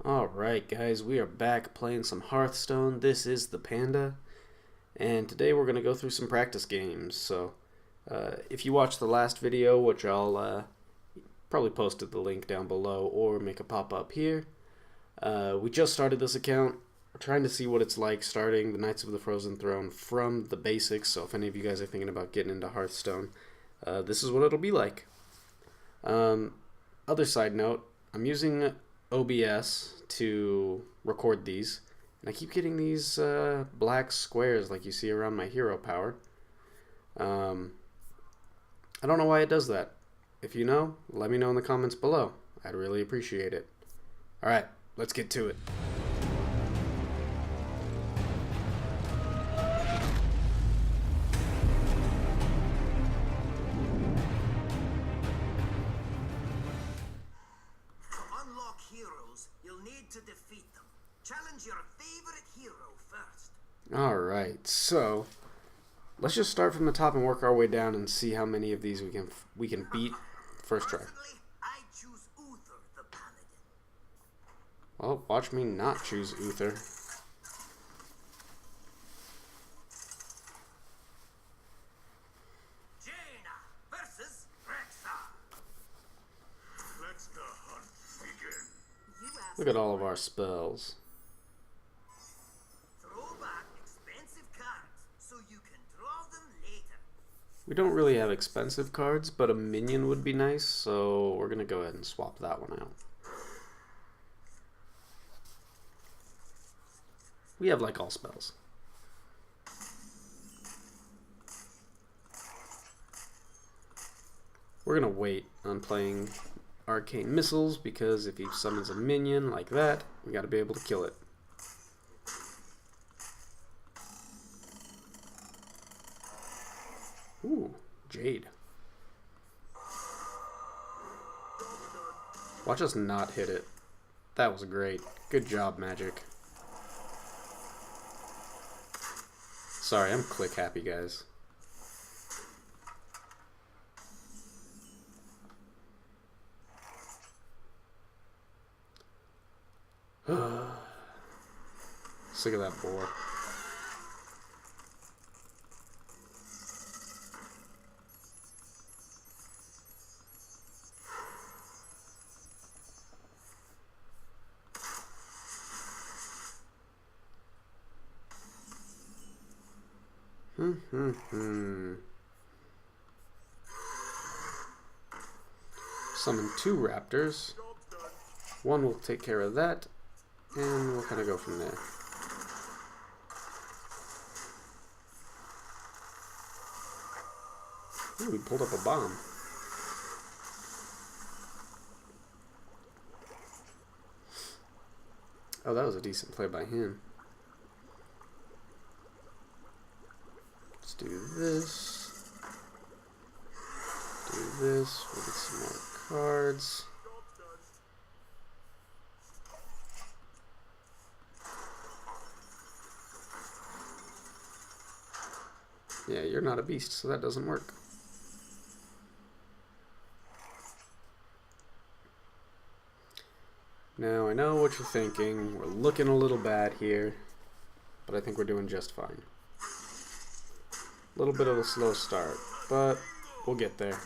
Alright guys, we are back playing some Hearthstone. This is the Panda, and today we're going to go through some practice games. So if you watched the last video, which I'll probably posted the link down below or make a pop-up here, we just started this account. We're trying to see what it's like starting the Knights of the Frozen Throne from the basics. So if any of you guys are thinking about getting into Hearthstone, this is what it'll be like. Other side note, I'm using OBS to record these, and I keep getting these black squares like you see around my hero power. I don't know why it does that. If you know, let me know in the comments below. I'd really appreciate it. Alright, let's get to it. To defeat them. Challenge your favorite hero first. Alright, so let's just start from the top and work our way down and see how many of these we can beat first try. Personally, I choose Uther the Paladin. Well, watch me not choose Uther. Jaina versus Rexa. Let the hunt begin. Look at all of our spells. Throw back expensive cards so you can draw them later. We don't really have expensive cards, but a minion would be nice, so we're gonna go ahead and swap that one out. We have like all spells. We're gonna wait on playing Arcane Missiles, because if he summons a minion like that, we gotta be able to kill it. Ooh, Jade. Watch us not hit it. That was great. Good job, Magic. Sorry, I'm click happy, guys. Sick of that boar. Summon 2 raptors. One will take care of that, and we'll kind of go from there. Ooh, he pulled up a bomb. Oh, that was a decent play by him. Let's do this. Do this. We'll get some more cards. Yeah, you're not a beast, so that doesn't work. Now, I know what you're thinking. We're looking a little bad here, but I think we're doing just fine. A little bit of a slow start, but we'll get there.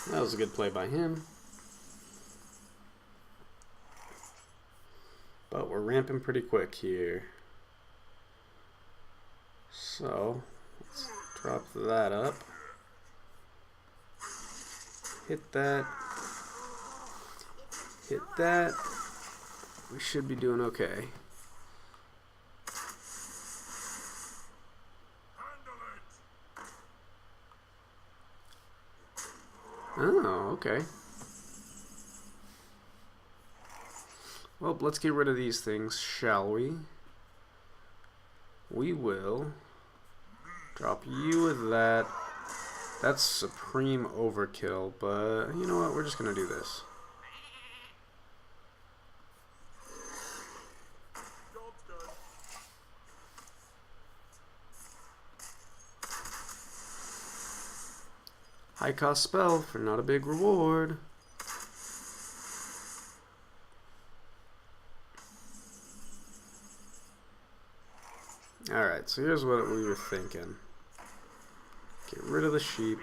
That was a good play by him. But we're ramping pretty quick here. So, let's drop that up. Hit that. Hit that. We should be doing okay. Oh, okay. Well, let's get rid of these things, shall we? We will drop you with that. That's supreme overkill, but you know what? We're just gonna do this. High cost spell for not a big reward. Alright, so here's what we were thinking. Get rid of the sheep.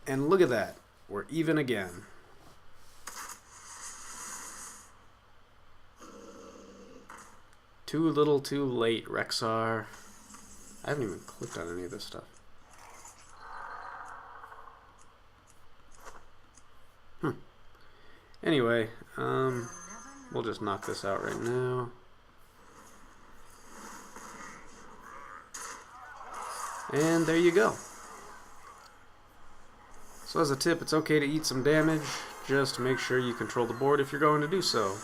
And look at that. We're even again. Too little, too late, Rexar. I haven't even clicked on any of this stuff. Anyway, we'll just knock this out right now. And there you go. So as a tip, it's okay to eat some damage. Just make sure you control the board if you're going to do so.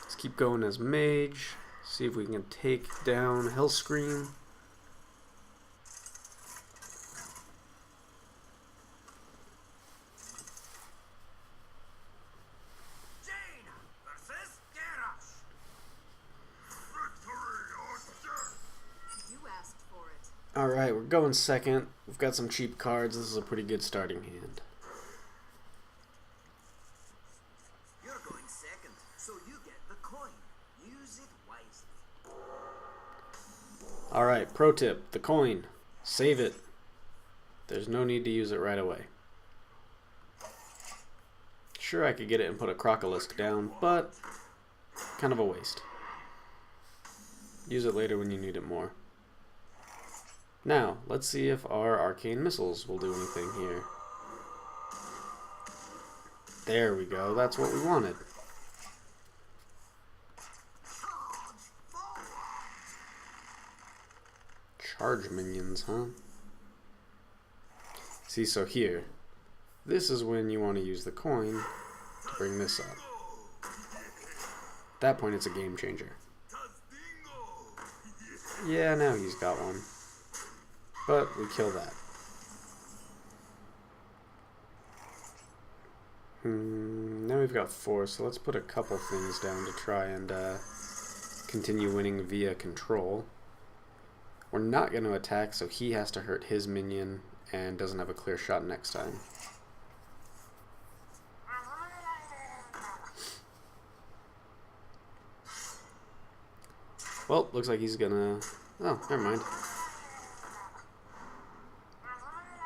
Let's keep going as Mage. See if we can take down Hellscream. Alright, we're going second. We've got some cheap cards. This is a pretty good starting hand. You're going second, so you get the coin. Use it wisely. Alright, pro tip. The coin. Save it. There's no need to use it right away. Sure, I could get it and put a Crocolisk down, but kind of a waste. Use it later when you need it more. Now, let's see if our arcane missiles will do anything here. There we go, that's what we wanted. Charge minions, huh? See, so here, this is when you want to use the coin to bring this up. At that point, it's a game changer. Yeah, now he's got one. But we kill that. Now we've got 4, so let's put a couple things down to try and continue winning via control. We're not going to attack, so he has to hurt his minion and doesn't have a clear shot next time. Well, looks like he's gonna... Oh, never mind.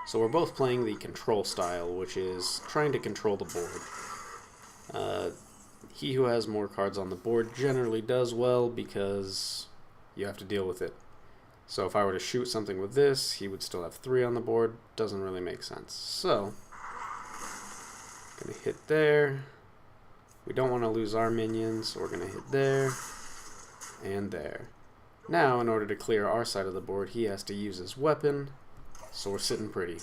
So we're both playing the control style, which is trying to control the board. He who has more cards on the board generally does well because you have to deal with it. So if I were to shoot something with this, he would still have 3 on the board. Doesn't really make sense. So, gonna hit there. We don't want to lose our minions, so we're gonna hit there and there. Now, in order to clear our side of the board, he has to use his weapon. So we're sitting pretty.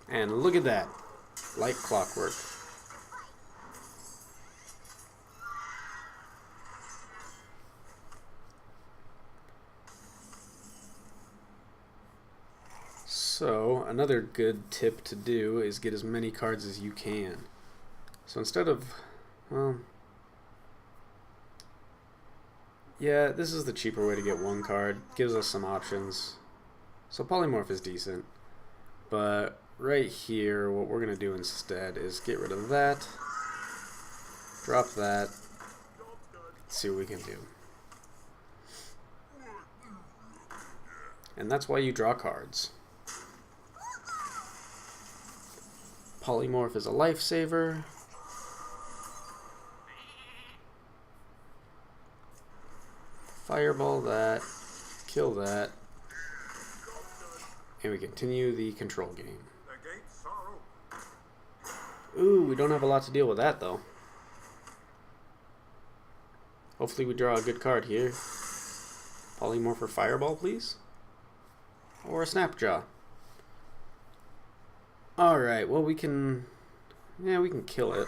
And look at that. Like clockwork. So, another good tip to do is get as many cards as you can. So instead of, well, yeah, this is the cheaper way to get 1 card. Gives us some options. So polymorph is decent. But right here, what we're going to do instead is get rid of that. Drop that. See what we can do. And that's why you draw cards. Polymorph is a lifesaver. Fireball that, kill that, and we continue the control game. Ooh, we don't have a lot to deal with that though. Hopefully we draw a good card here. Polymorph or Fireball, please. Or a Snapjaw. Alright, well we can kill it.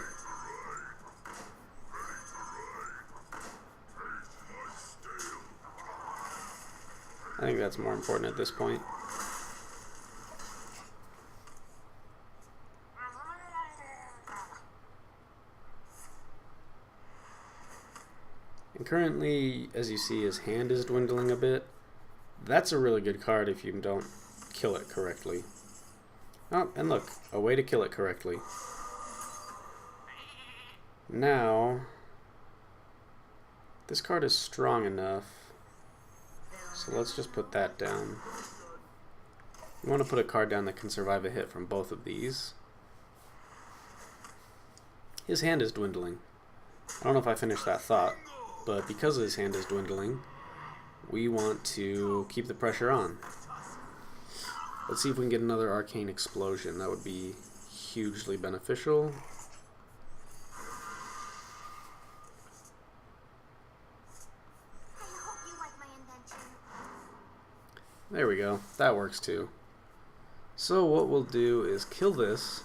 I think that's more important at this point. Currently, as you see, his hand is dwindling a bit. That's a really good card if you don't kill it correctly. Oh, and look, a way to kill it correctly. Now, this card is strong enough, so let's just put that down. You want to put a card down that can survive a hit from both of these. His hand is dwindling. I don't know if I finished that thought, but because his hand is dwindling, we want to keep the pressure on. Let's see if we can get another Arcane Explosion. That would be hugely beneficial. There we go. That works too. So what we'll do is kill this.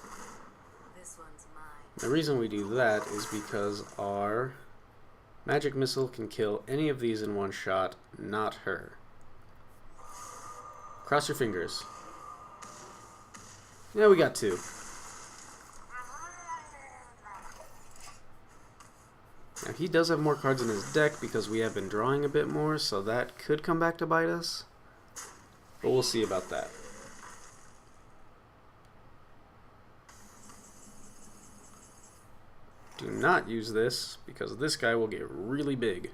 This one's mine. The reason we do that is because our magic missile can kill any of these in one shot, not her. Cross your fingers. Yeah, we got two. Now he does have more cards in his deck because we have been drawing a bit more, so that could come back to bite us. But we'll see about that. Do not use this because this guy will get really big.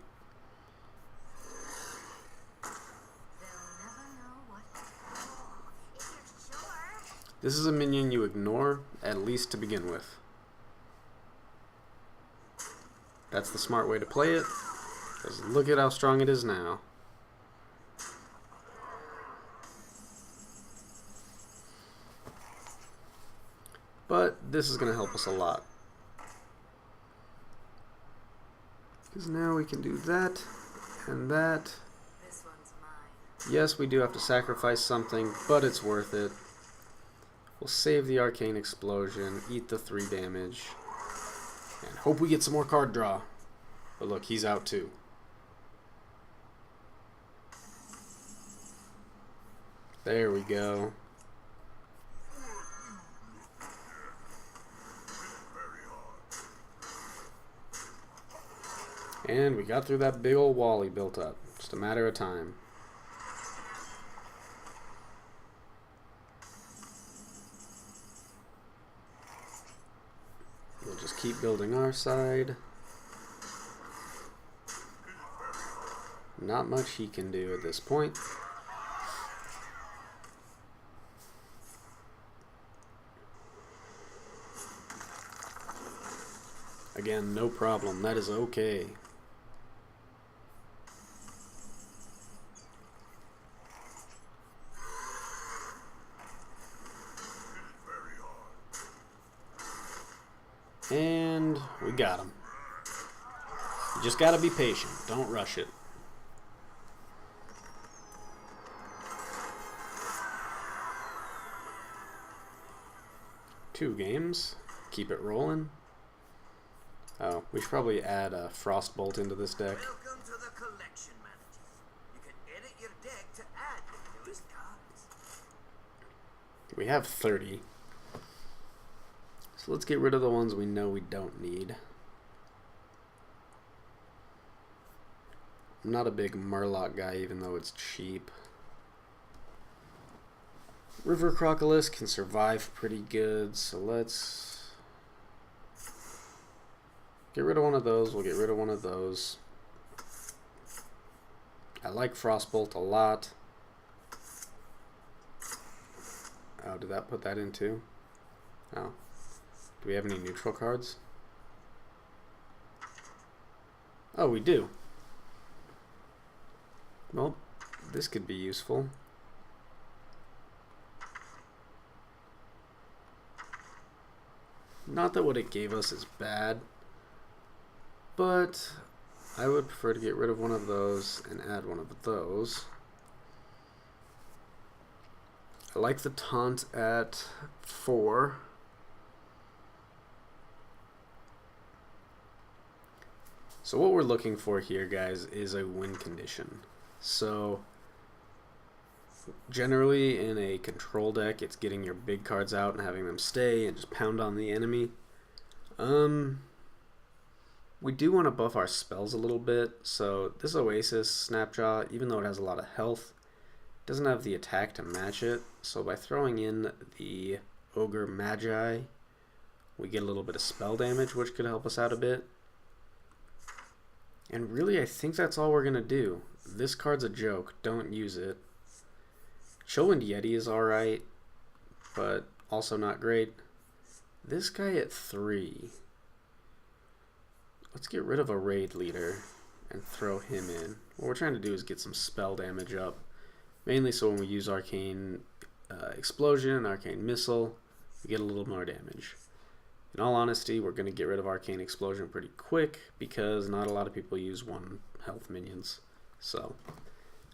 This is a minion you ignore, at least to begin with. That's the smart way to play it, because look at how strong it is now. But this is going to help us a lot. Because now we can do that and that. This one's mine. Yes, we do have to sacrifice something, but it's worth it. We'll save the Arcane Explosion, eat the 3 damage, and hope we get some more card draw. But look, he's out too. There we go. And we got through that big old wall he built up. Just a matter of time. We'll just keep building our side. Not much he can do at this point. Again, no problem. That is okay. And we got him. You just gotta be patient. Don't rush it. Two games. Keep it rolling. Oh, we should probably add a Frostbolt into this deck. Welcome to the collection, managers. You can edit your deck to add the newest cards. We have 30. So let's get rid of the ones we know we don't need. I'm not a big Murloc guy, even though it's cheap. River Crocodile can survive pretty good, so let's get rid of one of those. We'll get rid of one of those. I like Frostbolt a lot. Oh, did that put that in too? Oh. Do we have any neutral cards? Oh, we do. Well, this could be useful. Not that what it gave us is bad, but I would prefer to get rid of one of those and add one of those. I like the taunt at 4. So what we're looking for here, guys, is a win condition. So generally in a control deck, it's getting your big cards out and having them stay and just pound on the enemy. We do want to buff our spells a little bit, so this Oasis Snapjaw, even though it has a lot of health, doesn't have the attack to match it. So by throwing in the Ogre Magi, we get a little bit of spell damage, which could help us out a bit. And really, I think that's all we're going to do. This card's a joke. Don't use it. Chillwind Yeti is alright, but also not great. This guy at 3. Let's get rid of a raid leader and throw him in. What we're trying to do is get some spell damage up. Mainly so when we use Arcane Explosion, Arcane Missile, we get a little more damage. In all honesty, we're going to get rid of Arcane Explosion pretty quick because not a lot of people use 1 health minions. So,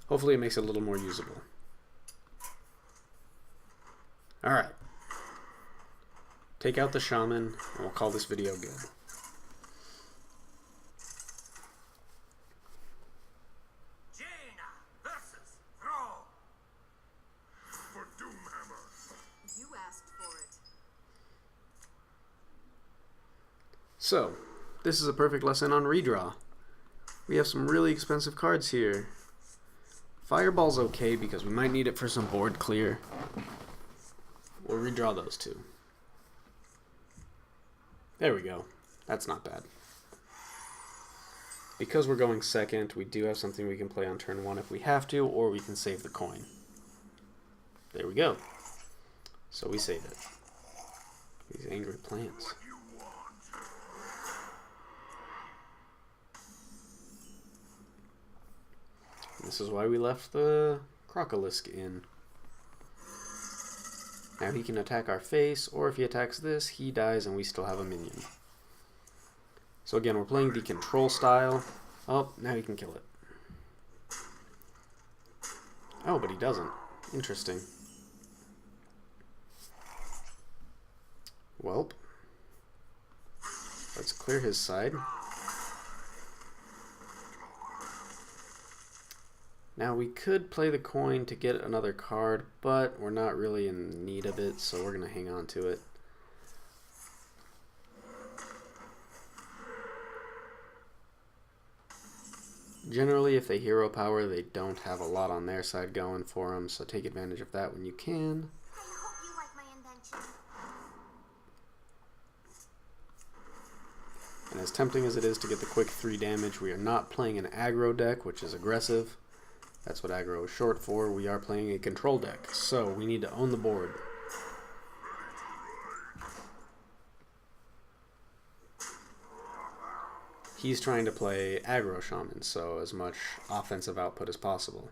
hopefully it makes it a little more usable. Alright. Take out the Shaman, and we'll call this video good. So, this is a perfect lesson on redraw. We have some really expensive cards here. Fireball's okay because we might need it for some board clear. We'll redraw those two. There we go. That's not bad. Because we're going second, we do have something we can play on turn 1 if we have to, or we can save the coin. There we go. So we save it. These angry plants. This is why we left the Crocolisk in. Now he can attack our face, or if he attacks this, he dies and we still have a minion. So again, we're playing the control style. Oh, now he can kill it. Oh, but he doesn't. Interesting. Welp. Let's clear his side. Now we could play the coin to get another card, but we're not really in need of it, so we're going to hang on to it. Generally, if they hero power, they don't have a lot on their side going for them, so take advantage of that when you can. I hope you like my invention. And as tempting as it is to get the quick 3 damage, we are not playing an aggro deck, which is aggressive. That's what aggro is short for. We are playing a control deck, so we need to own the board. He's trying to play aggro shaman, so as much offensive output as possible.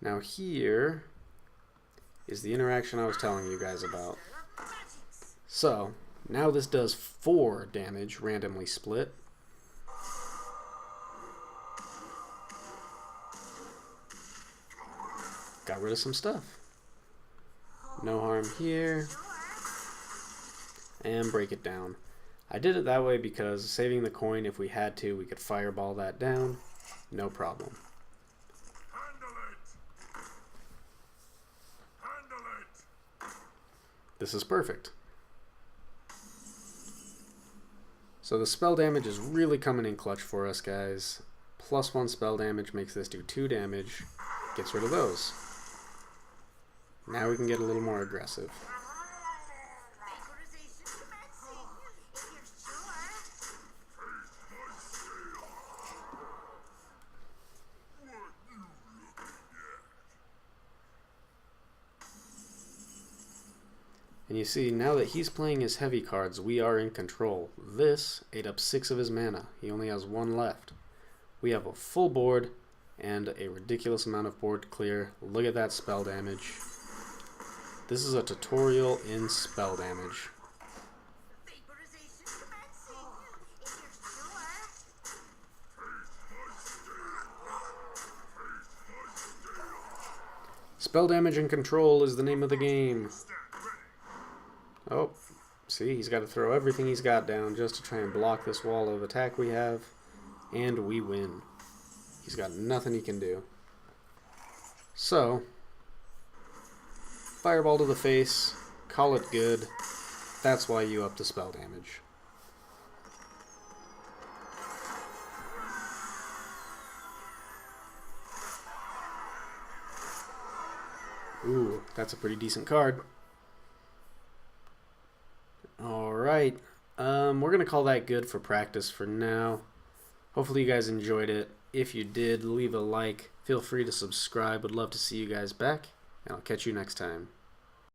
Now here is the interaction I was telling you guys about. So, now this does 4 damage, randomly split. Got rid of some stuff. No harm here. And break it down. I did it that way because saving the coin, if we had to, we could fireball that down. No problem. This is perfect. So the spell damage is really coming in clutch for us, guys. +1 spell damage makes this do 2 damage. Gets rid of those. Now we can get a little more aggressive. And you see, now that he's playing his heavy cards, we are in control. This ate up 6 of his mana. He only has 1 left. We have a full board and a ridiculous amount of board clear. Look at that spell damage. This is a tutorial in spell damage. Spell damage and control is the name of the game. Oh, see, he's got to throw everything he's got down just to try and block this wall of attack we have, and we win. He's got nothing he can do. So, fireball to the face, call it good. That's why you up the spell damage. Ooh, that's a pretty decent card. Alright, we're going to call that good for practice for now. Hopefully you guys enjoyed it. If you did, leave a like. Feel free to subscribe. Would love to see you guys back, and I'll catch you next time.